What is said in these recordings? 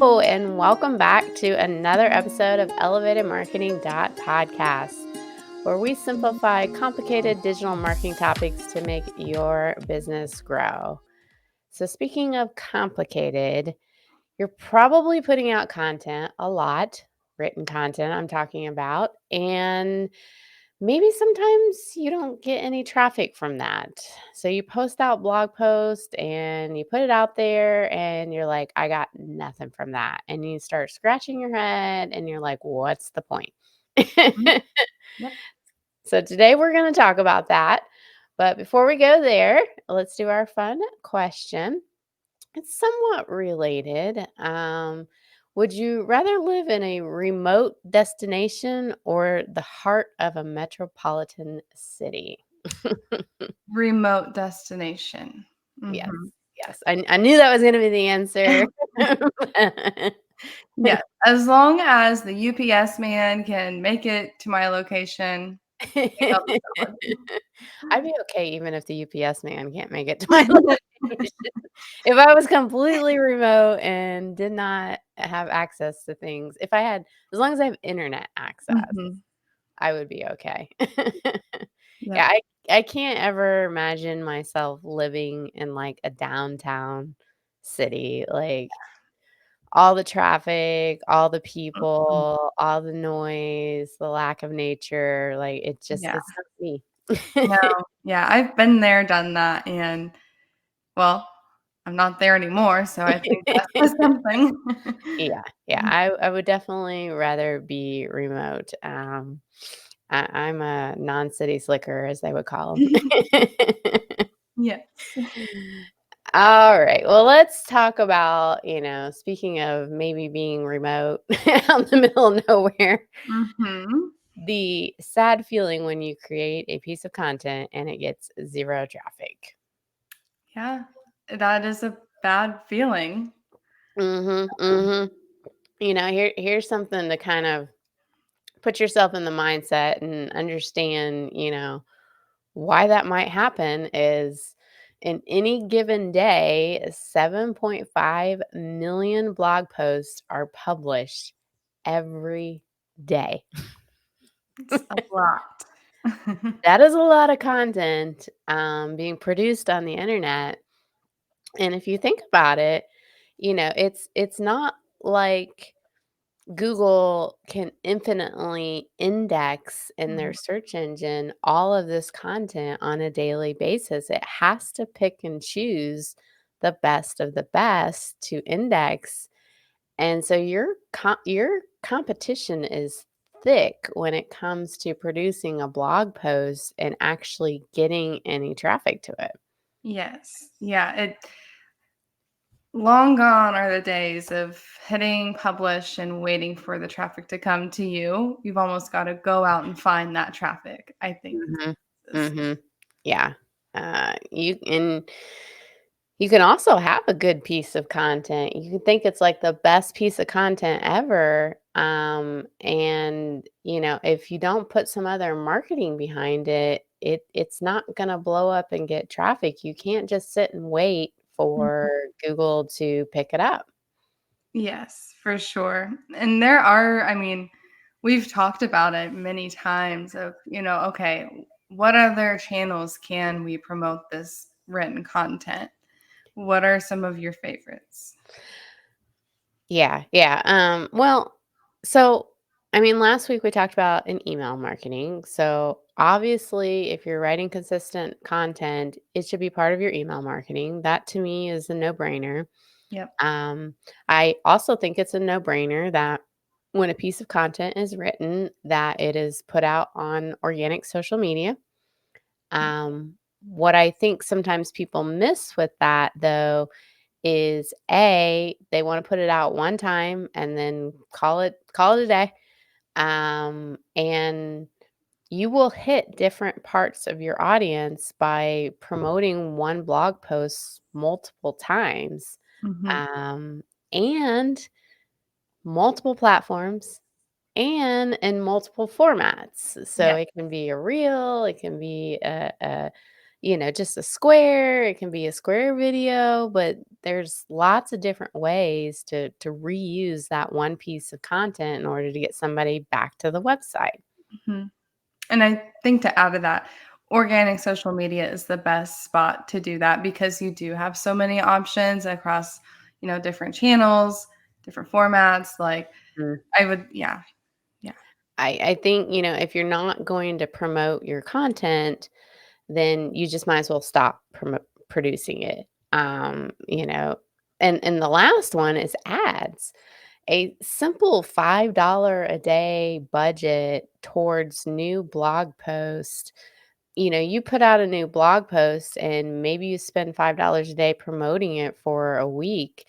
Hello, and welcome back to another episode of Elevated Marketing Podcast, where we simplify complicated digital marketing topics to make your business grow. So, speaking of complicated, you're probably putting out content a lot, written content, I'm talking about, and maybe sometimes you don't get any traffic from that. So you post out blog post and you put it out there and you're like, I got nothing from that. And you start scratching your head and you're like, what's the point? Mhm. Yep. So today we're going to talk about that. But before we go there, let's do our fun question. It's somewhat related. Would you rather live in a remote destination or the heart of a metropolitan city? Remote destination. Yes, Mhm. yes. I knew that was going to be the answer. Yeah, as long as the UPS man can make it to my location, I think I'll be I'd be okay even if the UPS man can't make it to my location. If I was completely remote and did not have access to things, if I had, as long as I have internet access, Mhm. I would be okay. Yep. Yeah, I can't ever imagine myself living in, like, a downtown city, like, all the traffic, all the Mhm. people, all the noise, the lack of nature, like, Yeah. it's not me. No. Yeah, I've been there, done that, and, well, I'm not there anymore, so I think that says something. Yeah, yeah, I would definitely rather be remote. I'm a non-city slicker, as they would call them. Yes. All right. Well, let's talk about, speaking of maybe being remote out in the middle of nowhere, Mhm. the sad feeling when you create a piece of content and it gets zero traffic. Yeah, that is a bad feeling. Mhm. Mhm. Here's something to kind of put yourself in the mindset and understand, why that might happen is in any given day, 7.5 million blog posts are published every day. It's a lot. That is a lot of content being produced on the internet. And if you think about it, it's not like Google can infinitely index in their Mhm. search engine all of this content on a daily basis. It has to pick and choose the best of the best to index. And so your competition is thick when it comes to producing a blog post and actually getting any traffic to it. Yes. Yeah, it long gone are the days of hitting publish and waiting for the traffic to come to you. You've almost gotta go out and find that traffic, I think. Mhm. Is Mhm. Yeah. You can also have a good piece of content. You can think it's like the best piece of content ever. And if you don't put some other marketing behind it, it's not gonna blow up and get traffic. You can't just sit and wait Mhm. for Google to pick it up. Yes, for sure. And there are I mean, we've talked about it many times of, okay, what other channels can we promote this written content? What are some of your favorites? Yeah, yeah. Well, so I mean, last week we talked about an email marketing. So obviously, if you're writing consistent content, it should be part of your email marketing. That to me is a no-brainer. Yep. Um, I also think it's a no-brainer that when a piece of content is written, that it is put out on organic social media. What I think sometimes people miss with that, though, is they wanna put it out one time and then call it a day, and you will hit different parts of your audience by promoting one blog post multiple times, Mhm. um, and multiple platforms, and in multiple formats. So Yeah. it can be a reel, it can be a just a square, it can be a square video, but there's lots of different ways to reuse that one piece of content in order to get somebody back to the website. Mhm. And I think to add to that, organic social media is the best spot to do that because you do have so many options across, different channels, different formats. Like Mm. I would, yeah, yeah. I think, if you're not going to promote your content, then you just might as well stop producing it. And the last one is ads. A simple $5 a day budget towards new blog post. You put out a new blog post and maybe you spend $5 a day promoting it for a week,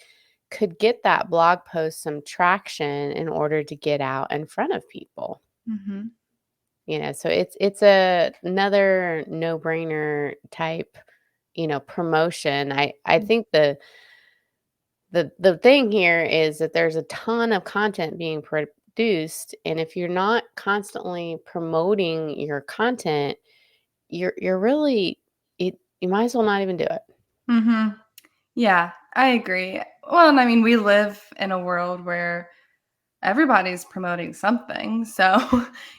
could get that blog post some traction in order to get out in front of people. Hmm. So it's another no-brainer type, promotion. I think the thing here is that there's a ton of content being produced, and if you're not constantly promoting your content, you're really you might as well not even do it. Hmm. Yeah, I agree. Well, and I mean, we live in a world where everybody's promoting something. So,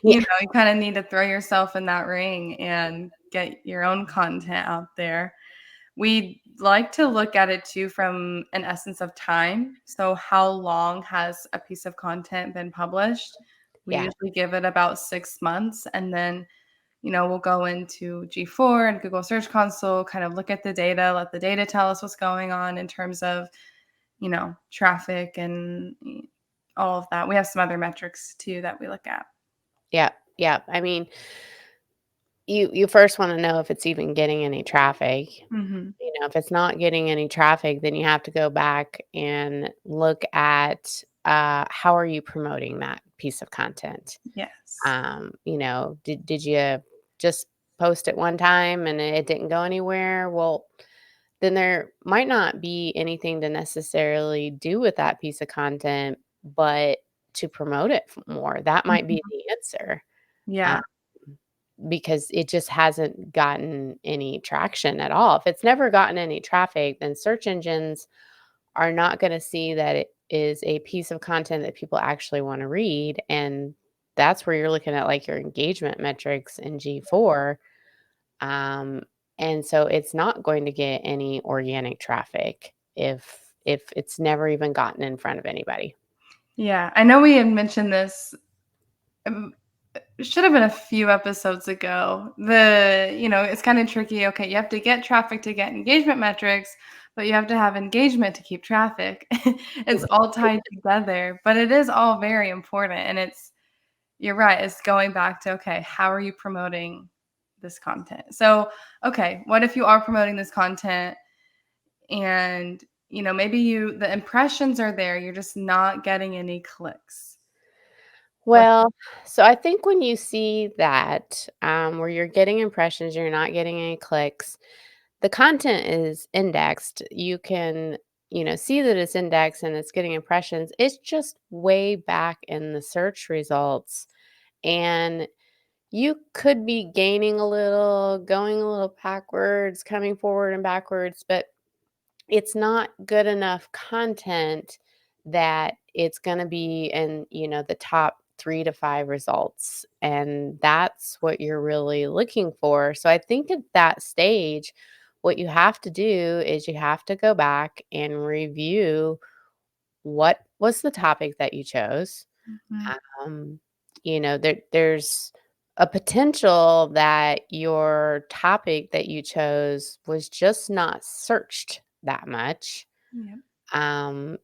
Yeah. you kind of need to throw yourself in that ring and get your own content out there. We like to look at it too from an essence of time. So, how long has a piece of content been published? We Yeah. usually give it about 6 months, and then, we'll go into G4 and Google Search Console, kind of look at the data, let the data tell us what's going on in terms of, traffic and all of that. We have some other metrics too that we look at. Yeah. Yeah. I mean, you first wanna know if it's even getting any traffic. Mhm. If it's not getting any traffic, then you have to go back and look at, how are you promoting that piece of content? Yes. Did you just post it one time and it didn't go anywhere? Well, then there might not be anything to necessarily do with that piece of content, but to promote it more. That might be Mhm. the answer. Yeah. Um, because it just hasn't gotten any traction at all. If it's never gotten any traffic, then search engines are not going to see that it is a piece of content that people actually want to read. And that's where you're looking at like your engagement metrics in G4. Um, and so it's not going to get any organic traffic if it's never even gotten in front of anybody. Yeah. I know we had mentioned this. um, It should have been a few episodes ago. It's kind of tricky. Okay, you have to get traffic to get engagement metrics, but you have to have engagement to keep traffic. It's all tied together, but it is all very important. And you're right. It's going back to, okay, how are you promoting this content? So, okay, what if you are promoting this content and, maybe the impressions are there, you're just not getting any clicks. What? Well, so I think when you see that, where you're getting impressions, you're not getting any clicks, the content is indexed. You can, see that it's indexed and it's getting impressions. It's just way back in the search results. And you could be gaining a little, going a little backwards, coming forward and backwards, but it's not good enough content that it's gonna be in, the top 3 to 5 results, and that's what you're really looking for. So I think at that stage, what you have to do is you have to go back and review what was the topic that you chose. Mhm. Um, there's a potential that your topic that you chose was just not searched that much. Yeah.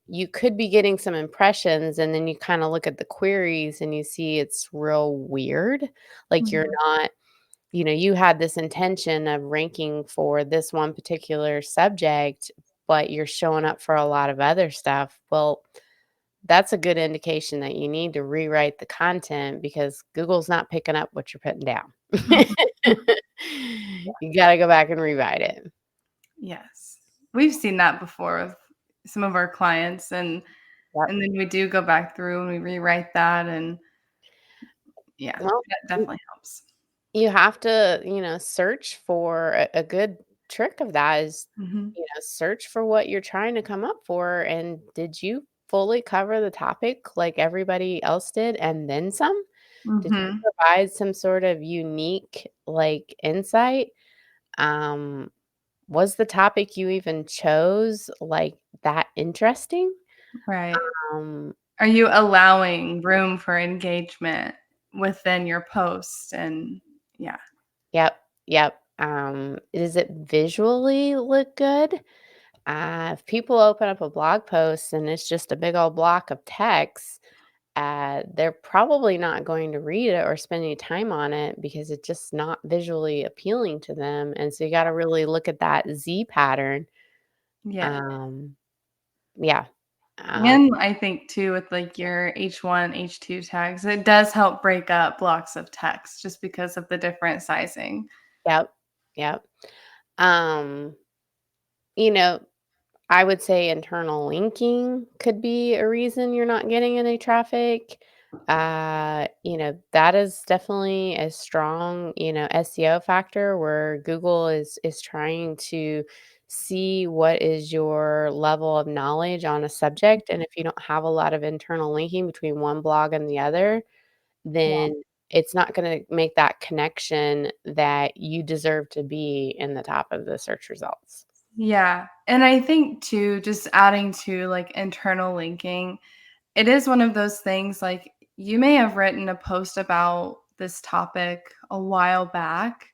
You could be getting some impressions, and then you kind of look at the queries and you see it's real weird. Like you're Mhm. not, you had this intention of ranking for this one particular subject, but you're showing up for a lot of other stuff. Well, that's a good indication that you need to rewrite the content because Google's not picking up what you're putting down. You got to go back and rewrite it. Yes. We've seen that before with some of our clients, and Yep. and then we do go back through and we rewrite that, and yeah, Well, that definitely helps. You have to, search for a good trick of that is, Mhm. search for what you're trying to come up for, and did you fully cover the topic like everybody else did and then some? Did you Mhm. provide some sort of unique, like, insight? Um, was the topic you even chose, like, that interesting? Right. Um, Are you allowing room for engagement within your post? And yeah. yep, yep. Does it visually look good? If people open up a blog post and it's just a big old block of text, they're probably not going to read it or spend any time on it because it's just not visually appealing to them. And so you got to really look at that Z pattern. Yeah. Um, yeah. Um, And I think too with like your H1, H2 tags, it does help break up blocks of text just because of the different sizing. yep. Yep. Um, you know, I would say internal linking could be a reason you're not getting any traffic. That is definitely a strong, SEO factor where Google is trying to see what is your level of knowledge on a subject. And if you don't have a lot of internal linking between one blog and the other, Yeah. then it's not going to make that connection that you deserve to be in the top of the search results. Yeah. And I think too, just adding to like internal linking, it is one of those things like you may have written a post about this topic a while back.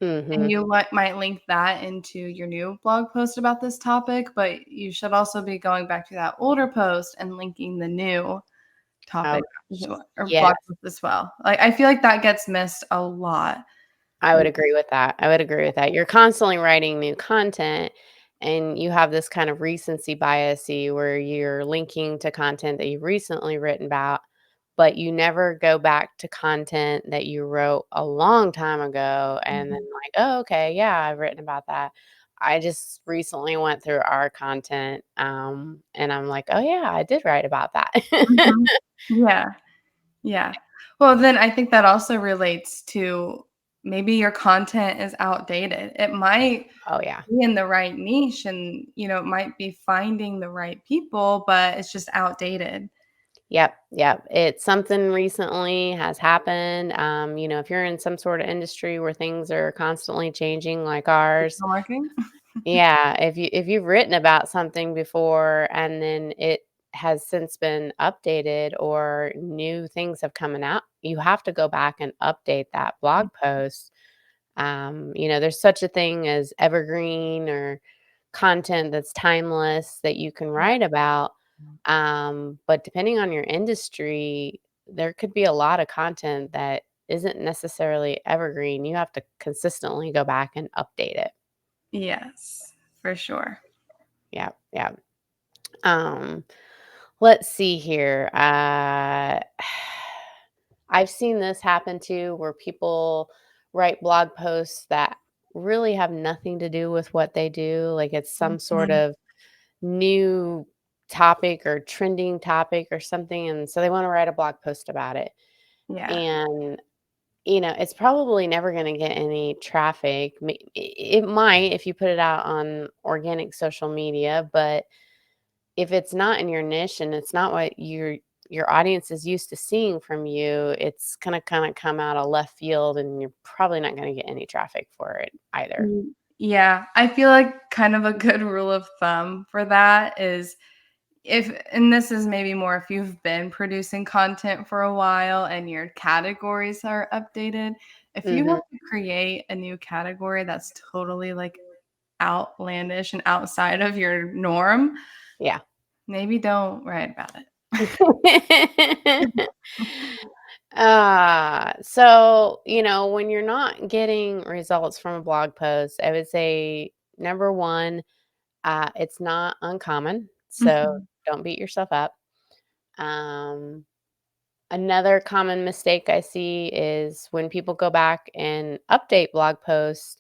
And Hmm. you might link that into your new blog post about this topic, but you should also be going back to that older post and linking the new Oh, topic or yes. blog post as well. Like, I feel like that gets missed a lot. I would Like, agree with that. I would agree with that. You're constantly writing new content and you have this kind of recency biasy where you're linking to content that you've recently written about, but you never go back to content that you wrote a long time ago and then mhm, like, oh, okay, yeah, I've written about that. I just recently went through our content and I'm like, oh yeah, I did write about that. mhm. Yeah, yeah. Well, then I think that also relates to maybe your content is outdated. It might Oh yeah. be in the right niche and, it might be finding the right people, but it's just outdated. Yep, yep. It's something recently has happened. If you're in some sort of industry where things are constantly changing like ours, Digital marketing? yeah, if you've written about something before and then it has since been updated or new things have come out, you have to go back and update that blog post. There's such a thing as evergreen or content that's timeless that you can Yeah. write about. But depending on your industry, there could be a lot of content that isn't necessarily evergreen. You have to consistently go back and update it. Yes, for sure. Yeah, yeah. Um, let's see here. I've seen this happen too, where people write blog posts that really have nothing to do with what they do. Like it's some sort Mhm. of new topic or trending topic or something. And so they want to write a blog post about it. Yeah. And, it's probably never going to get any traffic. It might if you put it out on organic social media, but if it's not in your niche and it's not what your audience is used to seeing from you, it's gonna kinda come out of left field and you're probably not gonna get any traffic for it either. Yeah, I feel like kind of a good rule of thumb for that is if and this is maybe more if you've been producing content for a while and your categories are updated, if you have Mhm. to create a new category that's totally, like, outlandish and outside of your norm, Yeah. maybe don't write about it. So, when you're not getting results from a blog post, I would say, number 1, it's not uncommon, so Mhm. don't beat yourself up. Um Another common mistake I see is when people go back and update blog posts,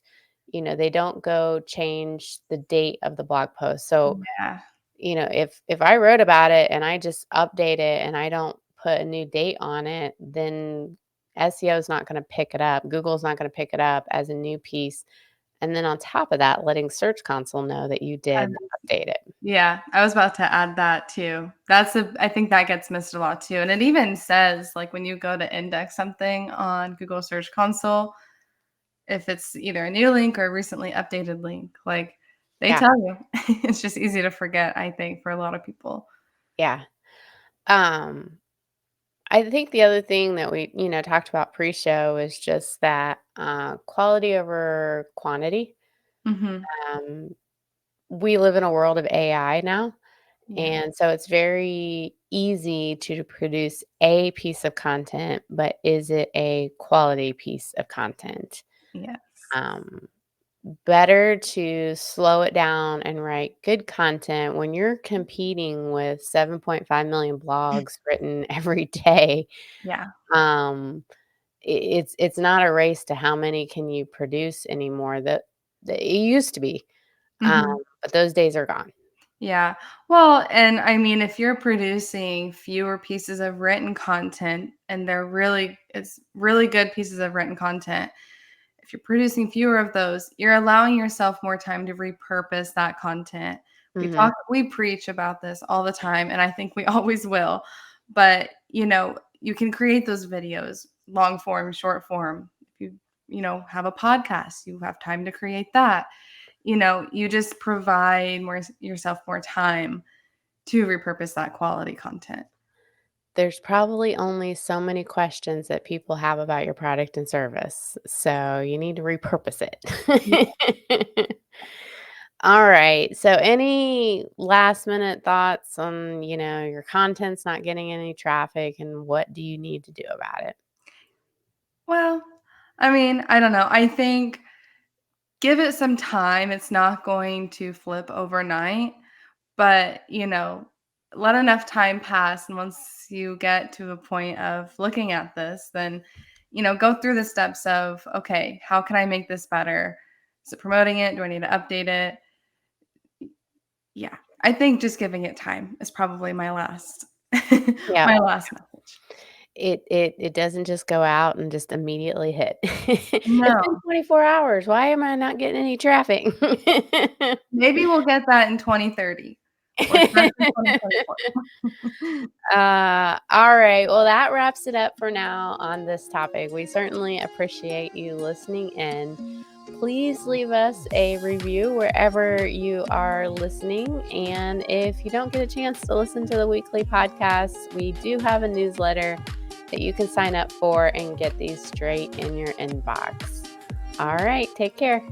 they don't go change the date of the blog post. So, Yeah. if I wrote about it and I just update it and I don't put a new date on it, then SEO is not going to pick it up. Google's not going to pick it up as a new piece. And then on top of that, letting Search Console know that you did update it. Yeah, I was about to add that too. I think that gets missed a lot too. And it even says, like, when you go to index something on Google Search Console, if it's either a new link or a recently updated link, like they tell you. It's just easy to forget, I think, for a lot of people. Yeah. I think the other thing that we, talked about pre-show is just that quality over quantity. Mhm. We live in a world of AI now. Yeah. And so it's very easy to produce a piece of content, but is it a quality piece of content? Yes. Better to slow it down and write good content when you're competing with 7.5 million blogs written every day. Yeah. It's not a race to how many can you produce anymore. That it used to be, Mhm. but those days are gone. Yeah. Well, and I mean, if you're producing fewer pieces of written content and it's really good pieces of written content, if you're producing fewer of those, you're allowing yourself more time to repurpose that content. Hmm. We preach about this all the time, and I think we always will. But, you can create those videos, long form, short form. If have a podcast, you have time to create that. You just provide yourself more time to repurpose that quality content. There's probably only so many questions that people have about your product and service, so you need to repurpose it. All right. So any last minute thoughts on, your content's not getting any traffic and what do you need to do about it? Well, I mean, I don't know. I think give it some time. It's not going to flip overnight, but, let enough time pass. And once you get to a point of looking at this, then, go through the steps of, okay, how can I make this better? Is it promoting it? Do I need to update it? Yeah. I think just giving it time is probably my last Yeah. my last message. It doesn't just go out and just immediately hit. It's been No. 24 hours. Why am I not getting any traffic? Maybe we'll get that in 2030 or start in 2024. All right. Well, that wraps it up for now on this topic. We certainly appreciate you listening in. Please leave us a review wherever you are listening. And if you don't get a chance to listen to the weekly podcast, we do have a newsletter that you can sign up for and get these straight in your inbox. All right. Take care.